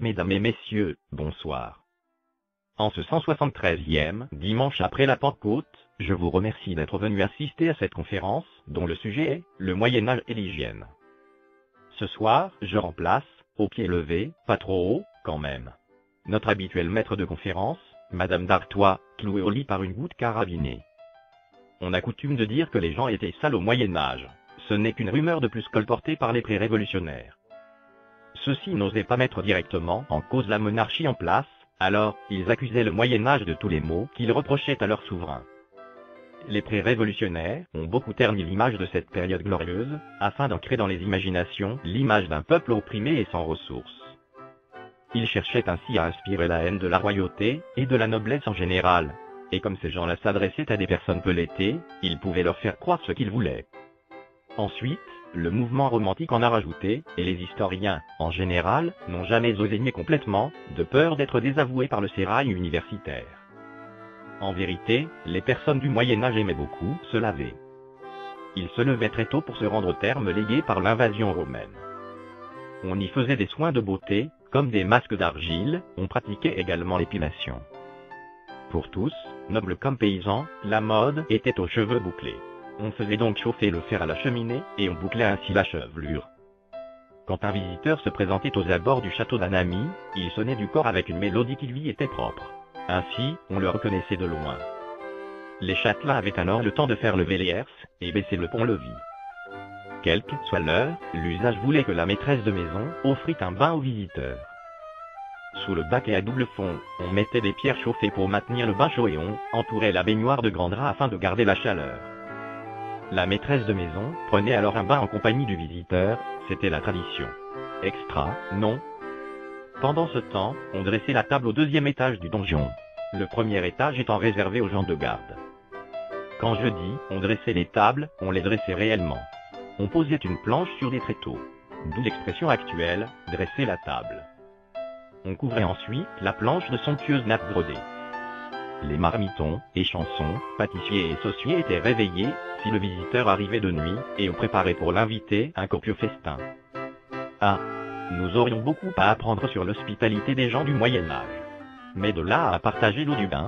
Mesdames et messieurs, bonsoir. En ce 173e dimanche après la Pentecôte, je vous remercie d'être venus assister à cette conférence, dont le sujet est « Le Moyen-Âge et l'hygiène ». Ce soir, je remplace, au pied levé, pas trop haut, quand même, notre habituel maître de conférence, Madame d'Artois, clouée au lit par une goutte carabinée. On a coutume de dire que les gens étaient sales au Moyen-Âge. Ce n'est qu'une rumeur de plus colportée par les pré-révolutionnaires. Ceux-ci n'osaient pas mettre directement en cause la monarchie en place, alors ils accusaient le Moyen-Âge de tous les maux qu'ils reprochaient à leur souverain. Les pré-révolutionnaires ont beaucoup terni l'image de cette période glorieuse, afin d'ancrer dans les imaginations l'image d'un peuple opprimé et sans ressources. Ils cherchaient ainsi à inspirer la haine de la royauté et de la noblesse en général, et comme ces gens-là s'adressaient à des personnes pelletées, ils pouvaient leur faire croire ce qu'ils voulaient. Ensuite, le mouvement romantique en a rajouté, et les historiens, en général, n'ont jamais osé nier complètement, de peur d'être désavoués par le sérail universitaire. En vérité, les personnes du Moyen-Âge aimaient beaucoup se laver. Ils se levaient très tôt pour se rendre au terme légué par l'invasion romaine. On y faisait des soins de beauté, comme des masques d'argile, on pratiquait également l'épilation. Pour tous, nobles comme paysans, la mode était aux cheveux bouclés. On faisait donc chauffer le fer à la cheminée, et on bouclait ainsi la chevelure. Quand un visiteur se présentait aux abords du château d'un ami, il sonnait du corps avec une mélodie qui lui était propre. Ainsi, on le reconnaissait de loin. Les châtelains avaient alors le temps de faire lever les herses, et baisser le pont-levis. Quelle que soit l'heure, l'usage voulait que la maîtresse de maison offrit un bain aux visiteurs. Sous le bac et à double fond, on mettait des pierres chauffées pour maintenir le bain chaud et on entourait la baignoire de grands draps afin de garder la chaleur. La maîtresse de maison prenait alors un bain en compagnie du visiteur, c'était la tradition. Extra, non? Pendant ce temps, on dressait la table au deuxième étage du donjon. Le premier étage étant réservé aux gens de garde. Quand je dis on dressait les tables, on les dressait réellement. On posait une planche sur des tréteaux. D'où l'expression actuelle, dresser la table. On couvrait ensuite la planche de somptueuses nappes brodées. Les marmitons, échansons, pâtissiers et sauciers étaient réveillés, si le visiteur arrivait de nuit, et on préparait pour l'invité un copieux festin. Ah! Nous aurions beaucoup à apprendre sur l'hospitalité des gens du Moyen-Âge. Mais de là à partager l'eau du bain?